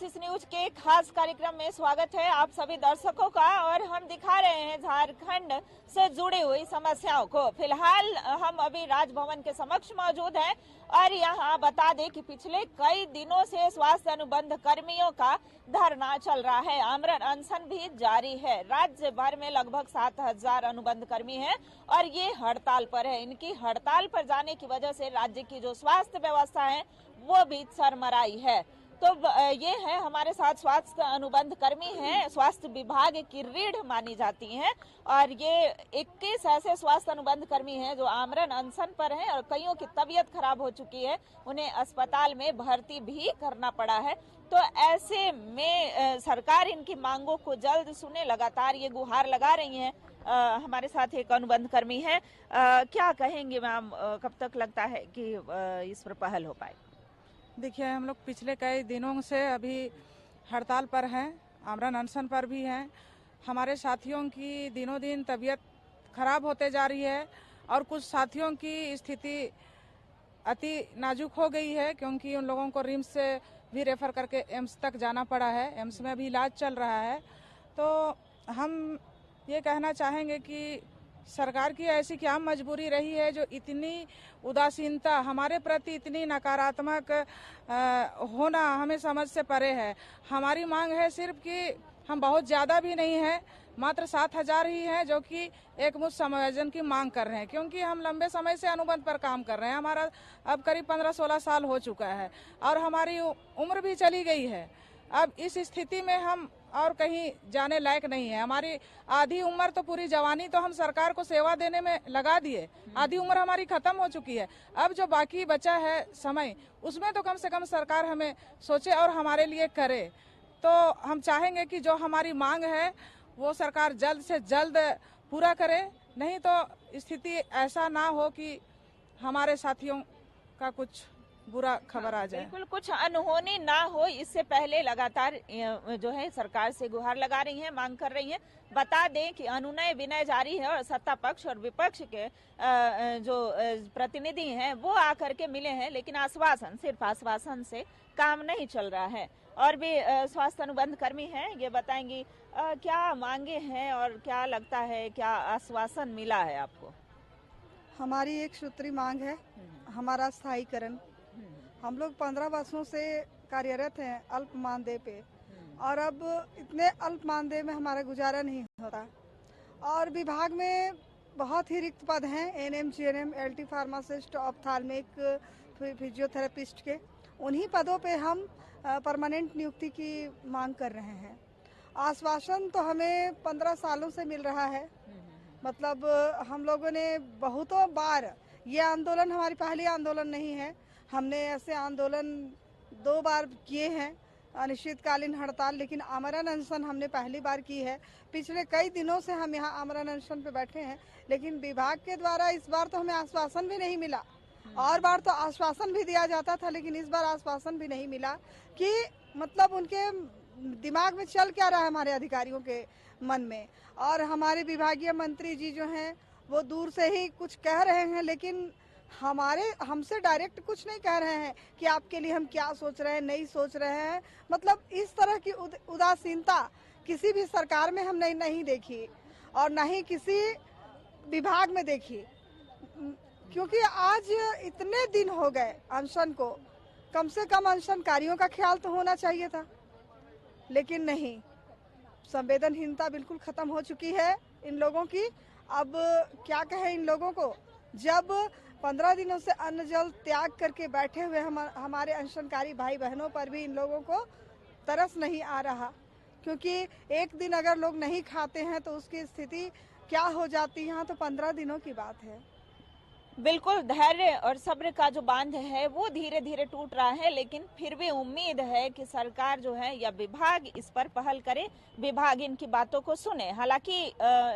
Oasis news के खास कार्यक्रम में स्वागत है आप सभी दर्शकों का। और हम दिखा रहे हैं झारखंड से जुड़ी हुई समस्याओं को। फिलहाल हम अभी राजभवन के समक्ष मौजूद हैं और यहाँ बता दें कि पिछले कई दिनों से स्वास्थ्य अनुबंध कर्मियों का धरना चल रहा है, आमरण अनशन भी जारी है। राज्य भर में लगभग 7,000 अनुबंध कर्मी हैं और ये हड़ताल पर है। इनकी हड़ताल पर जाने की वजह से राज्य की जो स्वास्थ्य व्यवस्था है वो भी चरमराई है। तो ये है हमारे साथ स्वास्थ्य अनुबंध कर्मी हैं, स्वास्थ्य विभाग की रीढ़ मानी जाती हैं और ये 21 ऐसे स्वास्थ्य अनुबंध कर्मी हैं जो आमरण अनशन पर हैं और कईयों की तबीयत खराब हो चुकी है, उन्हें अस्पताल में भर्ती भी करना पड़ा है। तो ऐसे में सरकार इनकी मांगों को जल्द सुने, लगातार ये गुहार लगा रही हैं। हमारे साथ एक अनुबंध कर्मी है, क्या कहेंगे मैम, कब तक लगता है कि इस पर पहल हो पाए? देखिए, हम लोग पिछले कई दिनों से अभी हड़ताल पर हैं, आमरण अनशन पर भी हैं। हमारे साथियों की दिनों दिन तबीयत खराब होते जा रही है और कुछ साथियों की स्थिति अति नाजुक हो गई है क्योंकि उन लोगों को रिम्स से भी रेफर करके एम्स तक जाना पड़ा है। एम्स में भी इलाज चल रहा है। तो हम ये कहना चाहेंगे कि सरकार की ऐसी क्या मजबूरी रही है जो इतनी उदासीनता हमारे प्रति, इतनी नकारात्मक होना हमें समझ से परे है। हमारी मांग है सिर्फ कि हम बहुत ज़्यादा भी नहीं है, मात्र 7,000 ही है जो कि एक मुश्त समायोजन की मांग कर रहे हैं क्योंकि हम लंबे समय से अनुबंध पर काम कर रहे हैं। हमारा अब करीब 15-16 साल हो चुका है और हमारी उम्र भी चली गई है। अब इस स्थिति में हम और कहीं जाने लायक नहीं है। हमारी आधी उम्र तो, पूरी जवानी तो हम सरकार को सेवा देने में लगा दिए, आधी उम्र हमारी खत्म हो चुकी है। अब जो बाकी बचा है समय, उसमें तो कम से कम सरकार हमें सोचे और हमारे लिए करे। तो हम चाहेंगे कि जो हमारी मांग है वो सरकार जल्द से जल्द पूरा करे, नहीं तो स्थिति ऐसा ना हो कि हमारे साथियों का कुछ बुरा खबर आ जाए। बिल्कुल कुछ अनहोनी ना हो, इससे पहले लगातार जो है सरकार से गुहार लगा रही हैं, मांग कर रही हैं। बता दें कि अनुनय विनय जारी है और सत्ता पक्ष और विपक्ष के जो प्रतिनिधि हैं वो आकर के मिले हैं, लेकिन आश्वासन, सिर्फ आश्वासन से काम नहीं चल रहा है। और भी स्वास्थ्य अनुबंध कर्मी हैं, ये बताएंगी क्या मांगे हैं और क्या लगता है, क्या आश्वासन मिला है आपको? हमारी एक सूत्री मांग है, हमारा स्थायीकरण। हम लोग 15 वर्षों से कार्यरत हैं अल्प मानदेय पे और अब इतने अल्प मानदेय में हमारा गुजारा नहीं होता और विभाग में बहुत ही रिक्त पद हैं, NM, GNM, LT pharmacist, ophthalmic, physiotherapist के। उन्हीं पदों पे हम परमानेंट नियुक्ति की मांग कर रहे हैं। आश्वासन तो हमें 15 सालों से मिल रहा है। मतलब हम लोगों ने बहुतों बार, ये आंदोलन हमारी पहली आंदोलन नहीं है, हमने ऐसे आंदोलन 2 बार किए हैं, अनिश्चितकालीन हड़ताल, लेकिन आमरण अनशन हमने पहली बार की है। पिछले कई दिनों से हम यहाँ आमरण अनशन पे बैठे हैं, लेकिन विभाग के द्वारा इस बार तो हमें आश्वासन भी नहीं मिला। और बार तो आश्वासन भी दिया जाता था, लेकिन इस बार आश्वासन भी नहीं मिला कि मतलब उनके दिमाग में चल क्या रहा है हमारे अधिकारियों के मन में। और हमारे विभागीय मंत्री जी जो हैं वो दूर से ही कुछ कह रहे हैं, लेकिन हमसे डायरेक्ट कुछ नहीं कह रहे हैं कि आपके लिए हम क्या सोच रहे हैं, नहीं सोच रहे हैं। मतलब इस तरह की उदासीनता किसी भी सरकार में हमने नहीं देखी और न ही किसी विभाग में देखी, क्योंकि आज इतने दिन हो गए अनशन को, कम से कम अनशनकारियों का ख्याल तो होना चाहिए था, लेकिन नहीं। संवेदनहीनता बिल्कुल खत्म हो चुकी है इन लोगों की। अब क्या कहें इन लोगों को, जब 15 दिनों से अन्न जल त्याग करके बैठे हुए हमारे अनशनकारी भाई बहनों पर भी इन लोगों को तरस नहीं आ रहा, क्योंकि एक दिन अगर लोग नहीं खाते हैं तो उसकी स्थिति क्या हो जाती है। यहाँ तो 15 दिनों की बात है। बिल्कुल धैर्य और सब्र का जो बांध है वो धीरे धीरे टूट रहा है, लेकिन फिर भी उम्मीद है कि सरकार जो है या विभाग इस पर पहल करे, विभाग इनकी बातों को सुने। हालांकि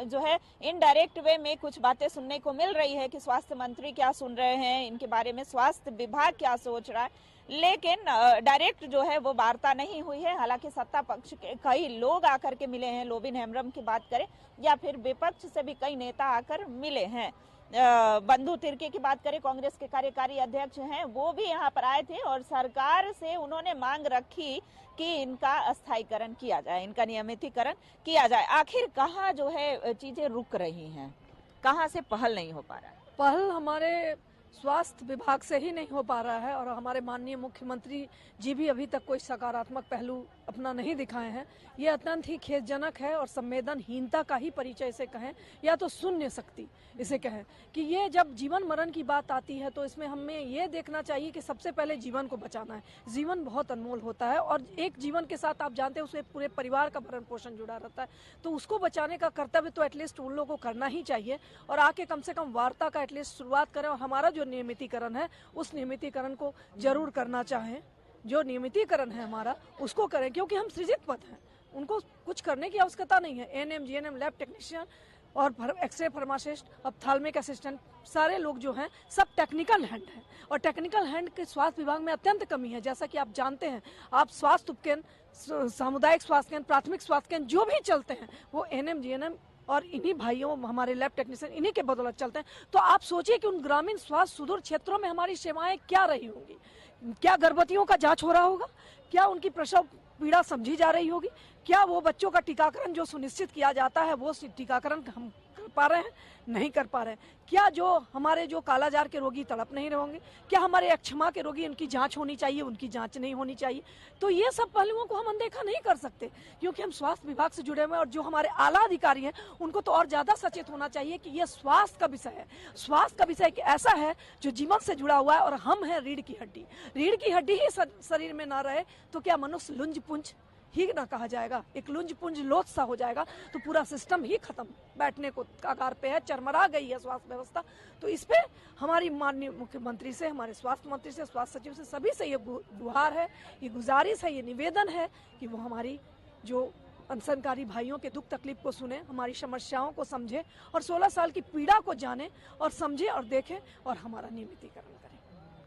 जो है इनडायरेक्ट वे में कुछ बातें सुनने को मिल रही है कि स्वास्थ्य मंत्री क्या सुन रहे हैं इनके बारे में, स्वास्थ्य विभाग क्या सोच रहा है, लेकिन डायरेक्ट जो है वो वार्ता नहीं हुई है। हालांकि सत्ता पक्ष के कई लोग आकर के मिले हैं, लोबिन हेम्ब्रम की बात करें या फिर विपक्ष से भी कई नेता आकर मिले हैं। बंधु तिर्की की बात करें, कांग्रेस के कार्यकारी अध्यक्ष हैं, वो भी यहाँ पर आए थे और सरकार से उन्होंने मांग रखी कि इनका अस्थायीकरण किया जाए, इनका नियमितीकरण किया जाए। आखिर कहाँ जो है चीजें रुक रही हैं, कहाँ से पहल नहीं हो पा रहा है? पहल हमारे स्वास्थ्य विभाग से ही नहीं हो पा रहा है और हमारे माननीय मुख्यमंत्री जी भी अभी तक कोई सकारात्मक पहलू अपना नहीं दिखाए हैं। ये अत्यंत ही खेदजनक है और संवेदनहीनता का ही परिचय इसे कहें या तो शून्य शक्ति इसे कहें कि ये जब जीवन मरण की बात आती है तो इसमें हमें ये देखना चाहिए कि सबसे पहले जीवन को बचाना है। जीवन बहुत अनमोल होता है और एक जीवन के साथ आप जानते हैं उसमें पूरे परिवार का भरण पोषण जुड़ा रहता है, तो उसको बचाने का कर्तव्य तो एटलीस्ट उन लोगों को करना ही चाहिए और आके कम से कम वार्ता का एटलीस्ट शुरुआत करें और हमारा जो नियमितीकरण है उस नियमितीकरण को जरूर करना चाहें। जो नियमितीकरण है हमारा उसको करें क्योंकि हम सृजित पद हैं, उनको कुछ करने की आवश्यकता नहीं है। एएनएम, जीएनएम, लैब टेक्नीशियन और एक्सरे फार्मासिस्ट, ऑप्थेल्मिक असिस्टेंट, सारे लोग जो हैं सब टेक्निकल हैंड हैं और टेक्निकल हैंड के स्वास्थ्य विभाग में अत्यंत कमी है। जैसा कि आप जानते हैं, आप स्वास्थ्य उपकेंद्र, सामुदायिक स्वास्थ्य केंद्र, प्राथमिक स्वास्थ्य केंद्र जो भी चलते हैं वो एएनएम, जीएनएम और इन्हीं भाइयों, हमारे लैब टेक्नीशियन, इन्हीं के बदौलत चलते हैं। तो आप सोचिए कि उन ग्रामीण स्वास्थ्य सुदूर क्षेत्रों में हमारी सेवाएं क्या रही होंगी। क्या गर्भवतियों का जांच हो रहा होगा? क्या उनकी प्रसव पीड़ा समझी जा रही होगी? क्या वो बच्चों का टीकाकरण जो सुनिश्चित किया जाता है वो टीकाकरण हम कर पा रहे हैं? नहीं कर पा रहे हैं। क्या जो हमारे जो कालाजार के रोगी तड़प नहीं रहेंगे? क्या हमारे अक्षमा के रोगी, उनकी जांच होनी चाहिए, उनकी जांच नहीं होनी चाहिए? तो ये सब पहलुओं को हम अनदेखा नहीं कर सकते क्योंकि हम स्वास्थ्य विभाग से जुड़े हुए हैं और जो हमारे आला अधिकारी हैं उनको तो और ज्यादा सचेत होना चाहिए कि ये स्वास्थ्य का विषय है। स्वास्थ्य का विषय ऐसा है जो जीवन से जुड़ा हुआ है और हम हैं रीढ़ की हड्डी। रीढ़ की हड्डी ही शरीर में ना रहे तो क्या मनुष्य लुंज पुंज ही ना कहा जाएगा? एक लुंज पुंज लोथ सा हो जाएगा तो पूरा सिस्टम ही खत्म, बैठने को कगार पे है, चरमरा गई है स्वास्थ्य व्यवस्था। तो इस पे हमारी माननीय मुख्यमंत्री से, हमारे स्वास्थ्य मंत्री से, स्वास्थ्य सचिव से, सभी से ये गुहार है, ये गुजारिश है, ये निवेदन है कि वो हमारी जो अनशनकारी भाइयों के दुख तकलीफ को सुने, हमारी समस्याओं को समझे और 16 साल की पीड़ा को जाने और समझे और देखें और हमारा नियमितीकरण करें।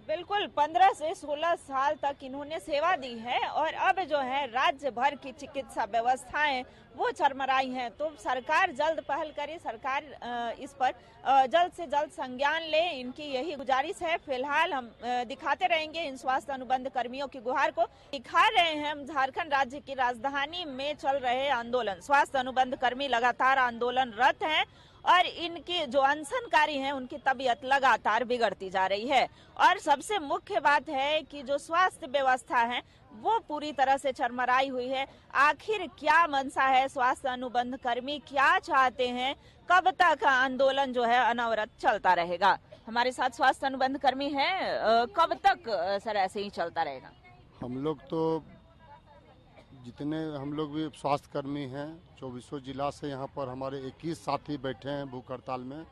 बिल्कुल, 15 से 16 साल तक इन्होंने सेवा दी है और अब जो है राज्य भर की चिकित्सा व्यवस्थाएं वो चरमराई हैं। तो सरकार जल्द पहल करे, सरकार इस पर जल्द से जल्द संज्ञान ले, इनकी यही गुजारिश है। फिलहाल हम दिखाते रहेंगे इन स्वास्थ्य अनुबंध कर्मियों की गुहार को। दिखा रहे हैं हम झारखंड राज्य की राजधानी में चल रहे आंदोलन। स्वास्थ्य अनुबंध कर्मी लगातार आंदोलनरत हैं और इनके जो अनशनकारी हैं उनकी तबीयत लगातार बिगड़ती जा रही है। और सबसे मुख्य बात है कि जो स्वास्थ्य व्यवस्था है वो पूरी तरह से चरमराई हुई है। आखिर क्या मंशा है स्वास्थ्य अनुबंध कर्मी, क्या चाहते हैं, कब तक आंदोलन जो है अनवरत चलता रहेगा? हमारे साथ स्वास्थ्य अनुबंध कर्मी हैं, कब तक सर ऐसे ही चलता रहेगा? हम लोग तो जितने हम लोग भी स्वास्थ्य कर्मी हैं 24 जिला से यहाँ पर हमारे 21 साथी बैठे हैं भूख हड़ताल में,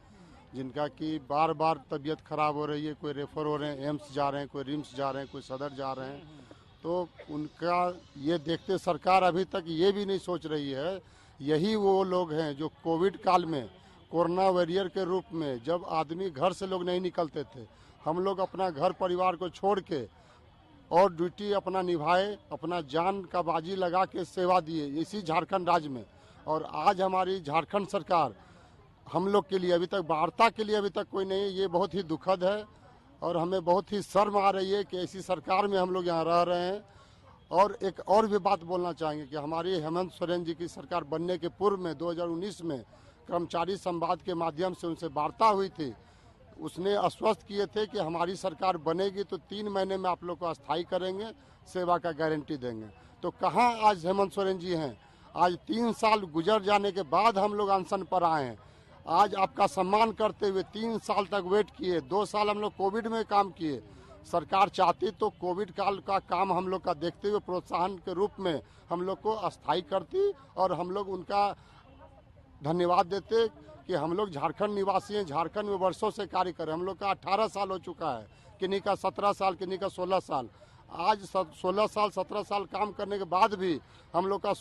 जिनका कि बार बार तबीयत खराब हो रही है। कोई रेफर हो रहे हैं, एम्स जा रहे हैं, कोई रिम्स जा रहे हैं, कोई सदर जा रहे हैं। तो उनका ये देखते सरकार अभी तक ये भी नहीं सोच रही है। यही वो लोग हैं जो कोविड काल में कोरोना वॉरियर के रूप में, जब आदमी घर से लोग नहीं निकलते थे, हम लोग अपना घर परिवार को छोड़ के और ड्यूटी अपना निभाए, अपना जान का बाजी लगा के सेवा दिए इसी झारखंड राज्य में। और आज हमारी झारखंड सरकार हम लोग के लिए अभी तक वार्ता के लिए अभी तक कोई नहीं। ये बहुत ही दुखद है और हमें बहुत ही शर्म आ रही है कि ऐसी सरकार में हम लोग यहाँ रह रहे हैं। और एक और भी बात बोलना चाहेंगे कि हमारी हेमंत सोरेन जी की सरकार बनने के पूर्व में 2019 में कर्मचारी संवाद के माध्यम से उनसे वार्ता हुई थी। उसने आश्वस्त किए थे कि हमारी सरकार बनेगी तो 3 महीने में आप लोग को अस्थायी करेंगे, सेवा का गारंटी देंगे। तो कहाँ आज हेमंत सोरेन जी हैं? आज 3 साल गुजर जाने के बाद हम लोग अनशन पर आए हैं। आज आपका सम्मान करते हुए 3 साल तक वेट किए। 2 साल हम लोग कोविड में काम किए। सरकार चाहती तो कोविड काल का काम हम लोग का देखते हुए प्रोत्साहन के रूप में हम लोग को अस्थायी करती और हम लोग उनका धन्यवाद देते कि हम लोग झारखंड निवासी हैं, झारखंड में वर्षों से कार्य करें। हम लोग का 18 साल हो चुका है, किन्हीं का 17 साल, किन्हीं का 16 साल। आज 16 साल 17 साल काम करने के बाद भी हम लोग का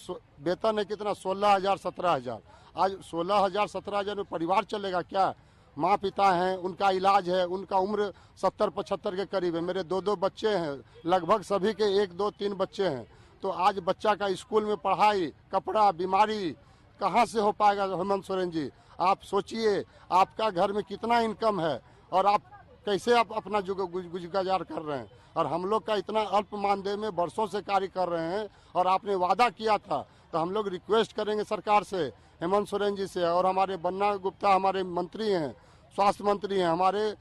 वेतन है कितना? 16,000 17,000। आज 16,000 17,000 में परिवार चलेगा क्या? माँ पिता हैं, उनका इलाज है, उनका उम्र 70-75 के करीब है। मेरे 2 बच्चे हैं, लगभग सभी के 1 2 3 बच्चे हैं। तो आज बच्चा का स्कूल में पढ़ाई, कपड़ा, बीमारी कहाँ से हो पाएगा? हेमंत सोरेन जी आप सोचिए, आपका घर में कितना इनकम है और आप कैसे आप अपना गुजर कर रहे हैं। और हम लोग का इतना अल्प मानदेय में वर्षों से कार्य कर रहे हैं और आपने वादा किया था, तो हम लोग रिक्वेस्ट करेंगे सरकार से, हेमंत सोरेन जी से, और हमारे बन्ना गुप्ता हमारे मंत्री हैं, स्वास्थ्य मंत्री हैं, हमारे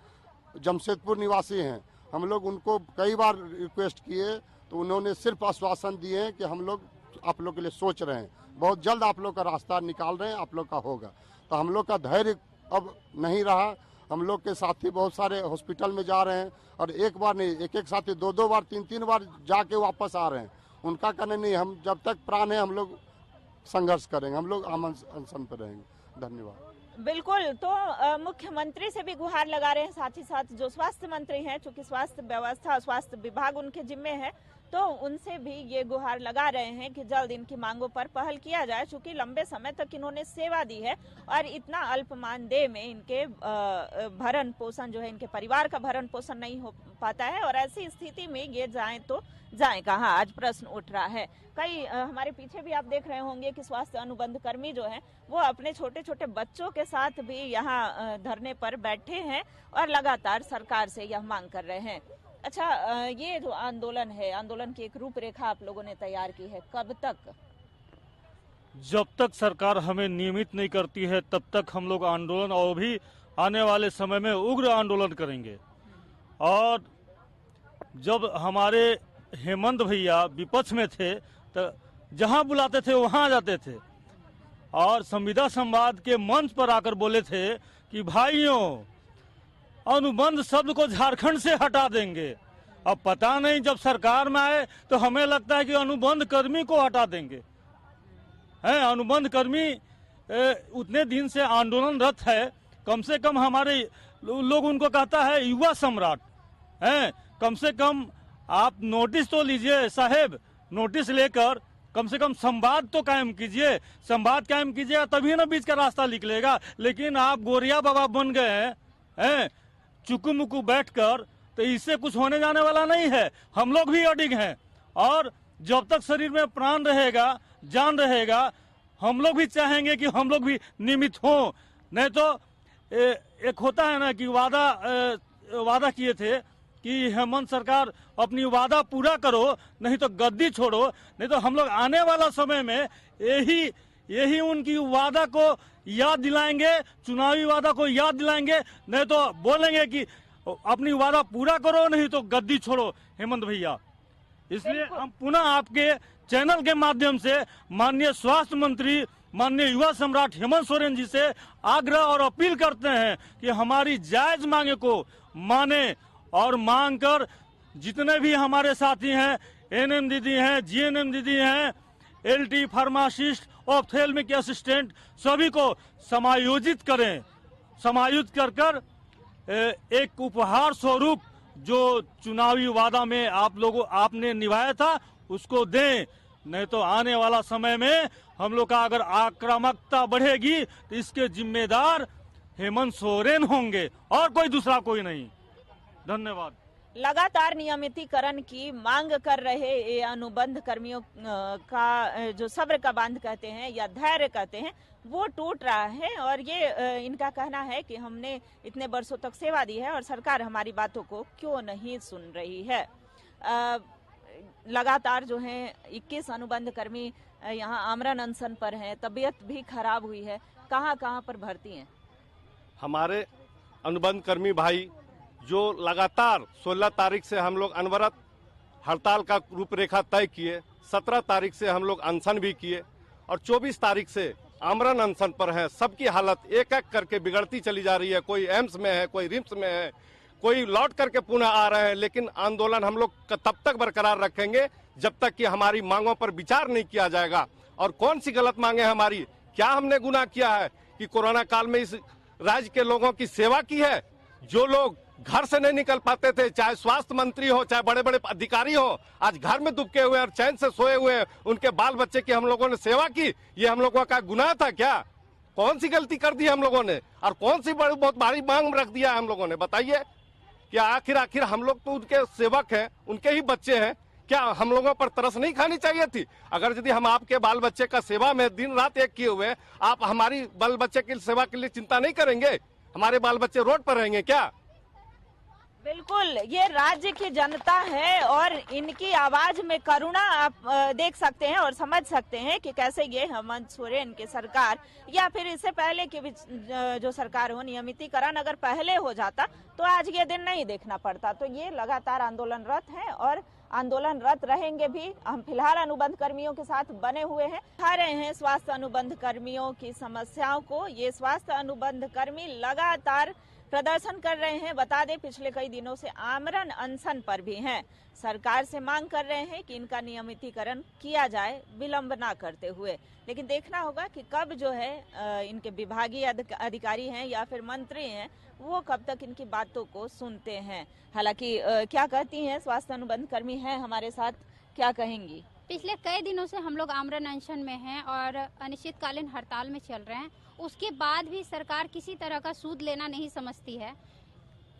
जमशेदपुर निवासी हैं, हम लोग उनको कई बार रिक्वेस्ट किए तो उन्होंने सिर्फ आश्वासन दिए हैं कि हम लोग आप लोग के लिए सोच रहे हैं, बहुत जल्द आप लोग का रास्ता निकाल रहे हैं, आप लोग का होगा। तो हम लोग का धैर्य अब नहीं रहा। हम लोग के साथी बहुत सारे हॉस्पिटल में जा रहे हैं और एक बार नहीं, एक साथी 2 बार 3 बार जाके वापस आ रहे हैं। उनका कहना नहीं, हम जब तक प्राण है हम लोग संघर्ष करेंगे, हम लोग अनशन पर रहेंगे। धन्यवाद। बिल्कुल, तो मुख्यमंत्री से भी गुहार लगा रहे हैं, साथ ही साथ जो स्वास्थ्य मंत्री हैं, चूंकि स्वास्थ्य व्यवस्था स्वास्थ्य विभाग उनके जिम्मे है, तो उनसे भी ये गुहार लगा रहे हैं कि जल्द इनकी मांगों पर पहल किया जाए। चूंकि लंबे समय तक इन्होंने सेवा दी है और इतना अल्प मानदेय में इनके भरण पोषण जो है, इनके परिवार का भरण पोषण नहीं हो पाता है और ऐसी स्थिति में ये जाएं तो जाएं कहाँ, आज प्रश्न उठ रहा है। कई हमारे पीछे भी आप देख रहे होंगे कि स्वास्थ्य अनुबंध कर्मी जो हैं वो अपने छोटे छोटे बच्चों के साथ भी यहाँ धरने पर बैठे हैं और लगातार सरकार से यह मांग कर रहे हैं। अच्छा, ये जो आंदोलन है, आंदोलन की एक रूपरेखा आप लोगों ने तैयार की है, कब तक? जब तक सरकार हमें नियमित नहीं करती है तब तक हम लोग आंदोलन, और भी आने वाले समय में उग्र आंदोलन करेंगे। और जब हमारे हेमंत भैया विपक्ष में थे तो जहां बुलाते थे वहां जाते थे और संविदा संवाद के मंच पर आकर बोले थे कि भाइयों, अनुबंध शब्द को झारखंड से हटा देंगे। अब पता नहीं, जब सरकार में आए तो हमें लगता है कि अनुबंध कर्मी को हटा देंगे। हैं, अनुबंध कर्मी उतने दिन से आंदोलनरत है, कम से कम हमारे लोग उनको कहता है युवा सम्राट हैं। कम से कम आप नोटिस तो लीजिए साहेब, नोटिस लेकर कम से कम संवाद तो कायम कीजिए। संवाद कायम कीजिएगा तभी ना बीच का रास्ता निकलेगा। लेकिन आप गोरिया बाबा बन गए हैं चुकू मुकू बैठकर, तो इससे कुछ होने जाने वाला नहीं है। हम लोग भी अडिग हैं और जब तक शरीर में प्राण रहेगा, जान रहेगा, हम लोग भी चाहेंगे कि हम लोग भी नियमित हों। नहीं तो एक होता है ना कि वादा किए थे कि हेमंत सरकार अपनी वादा पूरा करो, नहीं तो गद्दी छोड़ो। नहीं तो हम लोग आने वाला समय में यही उनकी वादा को याद दिलाएंगे, चुनावी वादा को याद दिलाएंगे। नहीं तो बोलेंगे कि अपनी वादा पूरा करो, नहीं तो गद्दी छोड़ो हेमंत भैया। इसलिए हम पुनः आपके चैनल के माध्यम से माननीय स्वास्थ्य मंत्री, माननीय युवा सम्राट हेमंत सोरेन जी से आग्रह और अपील करते हैं कि हमारी जायज मांगे को माने और मांग कर जितने भी हमारे साथी हैं, एनएम दीदी हैं, जीएनएम दीदी हैं, एलटी फार्मासिस्ट, ऑप्थेल्मिक असिस्टेंट, सभी को समायोजित करें। समायोजित कर एक उपहार स्वरूप जो चुनावी वादा में आपने निभाया था उसको दें। नहीं तो आने वाला समय में हम लोग का अगर आक्रामकता बढ़ेगी तो इसके जिम्मेदार हेमंत सोरेन होंगे और कोई दूसरा कोई नहीं। धन्यवाद। लगातार नियमितीकरण की मांग कर रहे ये अनुबंध कर्मियों का जो सब्र का बांध कहते हैं या धैर्य कहते हैं वो टूट रहा है और ये इनका कहना है कि हमने इतने वर्षों तक सेवा दी है और सरकार हमारी बातों को क्यों नहीं सुन रही है। लगातार जो है 21 अनुबंध कर्मी यहाँ आमरण अनशन पर हैं, तबीयत भी खराब हुई है, कहाँ पर भर्ती हैं? हमारे अनुबंध कर्मी भाई जो लगातार 16 तारीख से हम लोग अनवरत हड़ताल का रूपरेखा तय किए, 17 तारीख से हम लोग अनशन भी किए और 24 तारीख से आमरण अनशन पर है। सबकी हालत एक एक करके बिगड़ती चली जा रही है। कोई एम्स में है, कोई रिम्स में है, कोई लौट करके पुनः आ रहे हैं। लेकिन आंदोलन हम लोग तब तक बरकरार रखेंगे जब तक कि हमारी मांगों पर विचार नहीं किया जाएगा। और कौन सी गलत मांगे हमारी? क्या हमने गुनाह किया है कि कोरोना काल में इस राज्य के लोगों की सेवा की है? जो लोग घर से नहीं निकल पाते थे, चाहे स्वास्थ्य मंत्री हो, चाहे बड़े बड़े अधिकारी हो, आज घर में दुबके हुए और चैन से सोए हुए उनके बाल बच्चे की हम लोगों ने सेवा की। ये हम लोगों का गुनाह था क्या? कौन सी गलती कर दी हम लोगों ने और कौन सी बहुत भारी मांग रख दिया हम लोगों ने? बताइए कि आखिर हम लोग तो उनके सेवक हैं, उनके ही बच्चे हैं। क्या हम लोगों पर तरस नहीं खानी चाहिए थी? अगर यदि हम आपके बाल बच्चे का सेवा में दिन रात एक किए हुए, आप हमारी बाल बच्चे की सेवा के लिए चिंता नहीं करेंगे? हमारे बाल बच्चे रोड पर रहेंगे क्या? बिल्कुल, ये राज्य की जनता है और इनकी आवाज में करुणा आप देख सकते हैं और समझ सकते हैं कि कैसे ये हेमंत सोरेन की सरकार या फिर इससे पहले की भी जो सरकार हो, नियमितीकरण अगर पहले हो जाता तो आज ये दिन नहीं देखना पड़ता। तो ये लगातार आंदोलनरत हैं और आंदोलनरत रहेंगे भी। हम फिलहाल अनुबंध कर्मियों के साथ बने हुए हैं, दिखा रहे हैं स्वास्थ्य अनुबंध कर्मियों की समस्याओं को। ये स्वास्थ्य अनुबंध कर्मी लगातार प्रदर्शन कर रहे हैं। बता दें, पिछले कई दिनों से आमरण अनशन पर भी हैं। सरकार से मांग कर रहे हैं कि इनका नियमितीकरण किया जाए विलंब ना करते हुए। लेकिन देखना होगा कि कब जो है इनके विभागीय अधिकारी हैं या फिर मंत्री हैं, वो कब तक इनकी बातों को सुनते हैं। हालांकि क्या कहती हैं स्वास्थ्य अनुबंध कर्मी हैं हमारे साथ, क्या कहेंगी? पिछले कई दिनों से हम लोग आमरण अनशन में हैं और अनिश्चितकालीन हड़ताल में चल रहे हैं। उसके बाद भी सरकार किसी तरह का सूद लेना नहीं समझती है।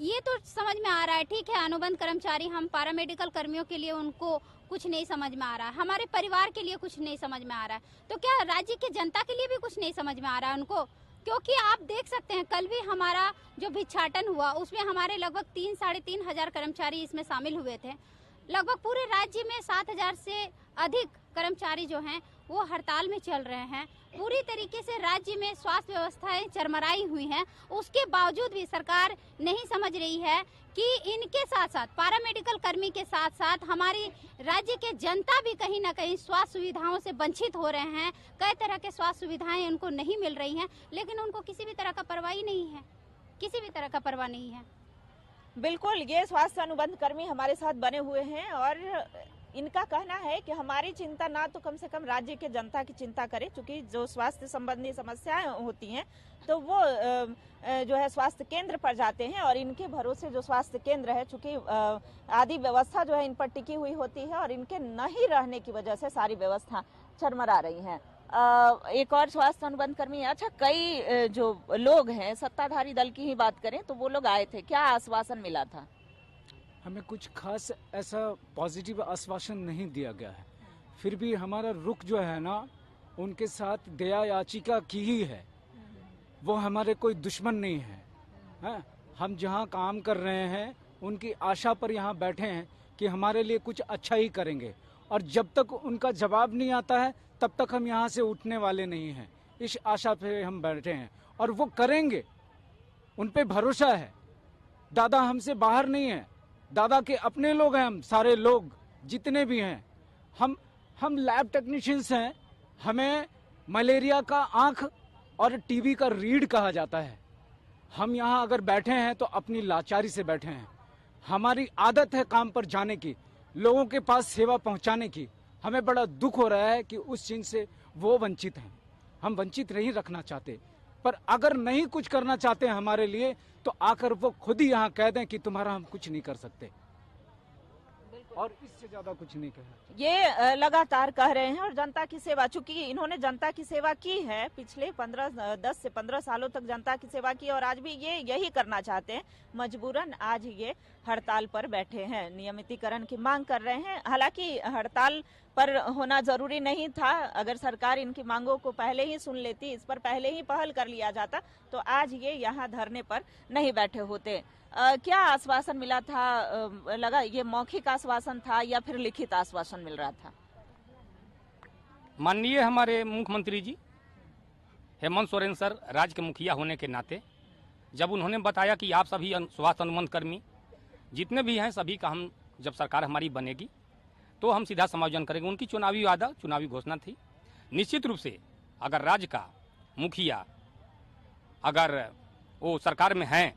ये तो समझ में आ रहा है, ठीक है, अनुबंध कर्मचारी हम पैरामेडिकल कर्मियों के लिए उनको कुछ नहीं समझ में आ रहा है, हमारे परिवार के लिए कुछ नहीं समझ में आ रहा है, तो क्या राज्य की जनता के लिए भी कुछ नहीं समझ में आ रहा है उनको? क्योंकि आप देख सकते हैं कल भी हमारा जो भिक्षाटन हुआ उसमें हमारे लगभग 3-3.5 हजार कर्मचारी इसमें शामिल हुए थे। लगभग पूरे राज्य में 7,000 से अधिक कर्मचारी जो हैं वो हड़ताल में चल रहे हैं। पूरी तरीके से राज्य में स्वास्थ्य व्यवस्थाएं चरमराई हुई हैं। उसके बावजूद भी सरकार नहीं समझ रही है कि इनके साथ साथ पैरामेडिकल कर्मी के साथ साथ हमारी राज्य के जनता भी कहीं ना कहीं स्वास्थ्य सुविधाओं से वंचित हो रहे हैं। कई तरह के स्वास्थ्य सुविधाएं उनको नहीं मिल रही हैं, लेकिन उनको किसी भी तरह का परवाह नहीं है, किसी भी तरह का परवाह नहीं है। बिल्कुल, ये स्वास्थ्य अनुबंध कर्मी हमारे साथ बने हुए हैं और इनका कहना है कि हमारी चिंता ना तो कम से कम राज्य के जनता की चिंता करे, क्योंकि जो स्वास्थ्य संबंधी समस्याएं होती हैं तो वो जो है स्वास्थ्य केंद्र पर जाते हैं और इनके भरोसे जो स्वास्थ्य केंद्र है, चूंकि आदि व्यवस्था जो है इन पर टिकी हुई होती है और इनके नहीं रहने की वजह से सारी व्यवस्था चरमरा रही है। एक और स्वास्थ्य अनुबंध कर्मी, अच्छा कई जो लोग हैं सत्ताधारी दल की ही बात करें तो वो लोग आए थे, क्या आश्वासन मिला था? हमें कुछ खास ऐसा पॉजिटिव आश्वासन नहीं दिया गया है। फिर भी हमारा रुख जो है ना उनके साथ दया याचिका की ही है। वो हमारे कोई दुश्मन नहीं है। हम जहाँ काम कर रहे हैं उनकी आशा पर यहाँ बैठे हैं कि हमारे लिए कुछ अच्छा ही करेंगे, और जब तक उनका जवाब नहीं आता है तब तक हम यहाँ से उठने वाले नहीं हैं। इस आशा पे हम बैठे हैं और वो करेंगे, उन पे भरोसा है। दादा हमसे बाहर नहीं है, दादा के अपने लोग हैं। हम सारे लोग जितने भी हैं, हम लैब टेक्नीशियंस हैं। हमें मलेरिया का आँख और टीबी का रीढ़ कहा जाता है। हम यहाँ अगर बैठे हैं तो अपनी लाचारी से बैठे हैं। हमारी आदत है काम पर जाने की, लोगों के पास सेवा पहुँचाने की। हमें बड़ा दुख हो रहा है कि उस चीज से वो वंचित हैं। हम वंचित नहीं रखना चाहते, पर अगर नहीं कुछ करना चाहते हैं हमारे लिए तो आकर वो खुद ही यहाँ कह दें कि तुम्हारा हम कुछ नहीं कर सकते, और इससे ज्यादा कुछ नहीं कहा। ये लगातार कह रहे हैं और जनता की सेवा, चूंकि इन्होंने जनता की सेवा की है, पिछले 10 से 15 सालों तक जनता की सेवा की और आज भी ये यही करना चाहते हैं। मजबूरन आज ये हड़ताल पर बैठे हैं, नियमितीकरण की मांग कर रहे हैं। हालांकि हड़ताल पर होना जरूरी नहीं था। अगर सरकार इनकी मांगों को पहले ही सुन लेती, इस पर पहले ही पहल कर लिया जाता तो आज ये यहाँ धरने पर नहीं बैठे होते। क्या आश्वासन मिला था? लगा ये मौखिक आश्वासन था या फिर लिखित आश्वासन मिल रहा था? माननीय हमारे मुख्यमंत्री जी हेमंत सोरेन सर राज्य के मुखिया होने के नाते जब उन्होंने बताया कि आप सभी स्वास्थ्य अनुबंध कर्मी जितने भी हैं सभी का हम जब सरकार हमारी बनेगी तो हम सीधा समायोजन करेंगे, उनकी चुनावी वादा, चुनावी घोषणा थी। निश्चित रूप से अगर राज्य का मुखिया अगर वो सरकार में हैं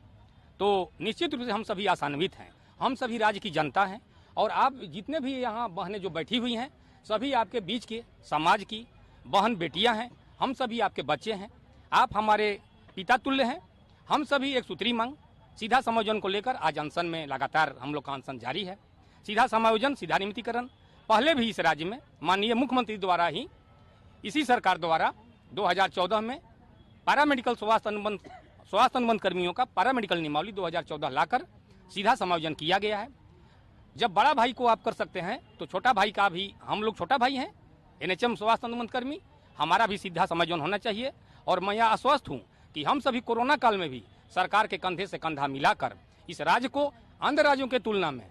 तो निश्चित रूप से हम सभी आशान्वित हैं। हम सभी राज्य की जनता हैं और आप जितने भी यहाँ बहनें जो बैठी हुई हैं सभी आपके बीच के समाज की बहन बेटियां हैं। हम सभी आपके बच्चे हैं, आप हमारे पिता तुल्य हैं। हम सभी एक सूत्री मांग सीधा समायोजन को लेकर आज अनशन में लगातार हम लोग का अनशन जारी है। सीधा समायोजन, सीधा नियमितीकरण पहले भी इस राज्य में माननीय मुख्यमंत्री द्वारा ही इसी सरकार द्वारा 2014 में पैरामेडिकल स्वास्थ्य अनुबंध कर्मियों का पैरामेडिकल नियमावली 2014 लाकर सीधा समायोजन किया गया है। जब बड़ा भाई को आप कर सकते हैं तो छोटा भाई का भी, हम लोग छोटा भाई हैं एनएचएम स्वास्थ्य अनुबंध कर्मी, हमारा भी सीधा समायोजन होना चाहिए। और मैं यह आश्वस्त हूँ कि हम सभी कोरोना काल में भी सरकार के कंधे से कंधा मिलाकर इस राज्य को अन्य राज्यों के तुलना में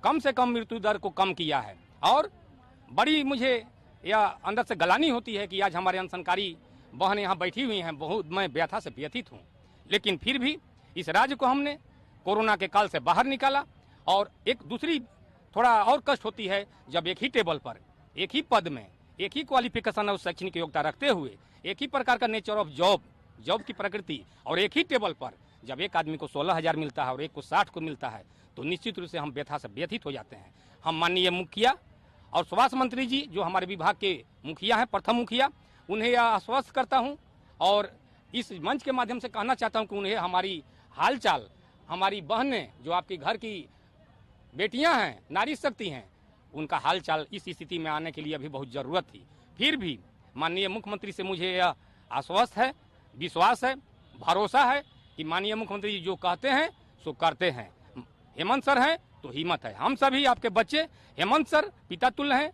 कम से कम मृत्यु दर को कम किया है। और बड़ी मुझे यह अंदर से गलानी होती है कि आज हमारे अनशनकारी बहन यहाँ बैठी हुई हैं, बहुत मैं व्यथा से व्यथित हूँ, लेकिन फिर भी इस राज्य को हमने कोरोना के काल से बाहर निकाला। और एक दूसरी थोड़ा और कष्ट होती है जब एक ही टेबल पर, एक ही पद में, एक ही क्वालिफिकेशन और शैक्षणिक योग्यता रखते हुए, एक ही प्रकार का नेचर ऑफ जॉब की प्रकृति, और एक ही टेबल पर जब एक आदमी को 16,000 मिलता है और एक को 60 को मिलता है, तो निश्चित रूप से हम व्यथा से व्यथित हो जाते हैं। हम माननीय मुखिया और स्वास्थ्य मंत्री जी जो हमारे विभाग के मुखिया हैं, प्रथम मुखिया, उन्हें यह आश्वस्त करता हूं और इस मंच के माध्यम से कहना चाहता हूं कि उन्हें हमारी हालचाल, हमारी बहनें जो आपके घर की बेटियां हैं, नारी शक्ति हैं, उनका हालचाल इस स्थिति में आने के लिए अभी बहुत ज़रूरत थी। फिर भी माननीय मुख्यमंत्री से मुझे यह आश्वस्त है, विश्वास है, भरोसा है कि माननीय मुख्यमंत्री जी जो कहते हैं सो करते हैं। हेमंत सर हैं तो हिम्मत है। हम सभी आपके बच्चे हेमंत सर पिता तुल्य हैं।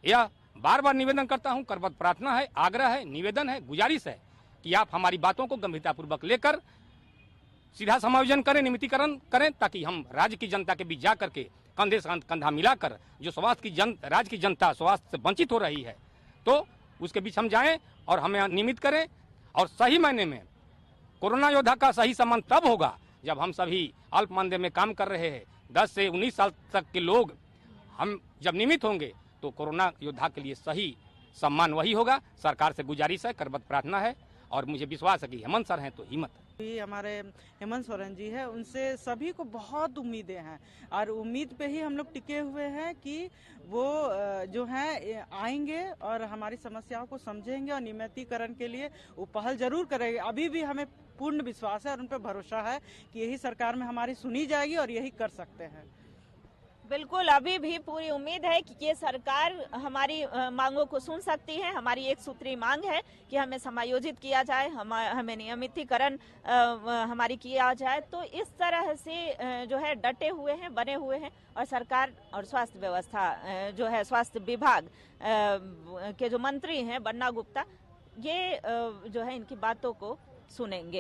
यह बार बार निवेदन करता हूं, करबद्ध प्रार्थना है, आग्रह है, निवेदन है, गुजारिश है कि आप हमारी बातों को गंभीरतापूर्वक लेकर सीधा समायोजन करें, नियमितीकरण करें, ताकि हम राज्य की जनता के बीच जा करके कंधे से कंधा मिलाकर जो राज्य की जनता स्वास्थ्य से वंचित हो रही है, तो उसके बीच हम जाएं और हमें नियमित करें। और सही मायने में कोरोना योद्धा का सही सम्मान तब होगा जब हम सभी अल्प मानदेय में काम कर रहे हैं 10 से 19 साल तक के लोग हम जब नियमित होंगे तो कोरोना योद्धा के लिए सही सम्मान वही होगा। सरकार से गुजारिश है, करबद्ध प्रार्थना है और मुझे विश्वास है कि हेमंत सर हैं तो हिम्मत है। हमारे हेमंत सोरेन जी है, उनसे सभी को बहुत उम्मीदें हैं और उम्मीद पे ही हम लोग टिके हुए हैं कि वो जो हैं आएंगे और हमारी समस्याओं को समझेंगे और नियमितीकरण के लिए वो पहल जरूर करेंगे। अभी भी हमें पूर्ण विश्वास है और उन पर भरोसा है कि यही सरकार में हमारी सुनी जाएगी और यही कर सकते हैं। बिल्कुल, अभी भी पूरी उम्मीद है कि ये सरकार हमारी मांगों को सुन सकती है। हमारी एक सूत्री मांग है कि हमें समायोजित किया जाए, हमें नियमितीकरण हमारी किया जाए। तो इस तरह से जो है डटे हुए हैं, बने हुए हैं और सरकार और स्वास्थ्य व्यवस्था जो है, स्वास्थ्य विभाग के जो मंत्री हैं बन्ना गुप्ता, ये जो है इनकी बातों को सुनेंगे।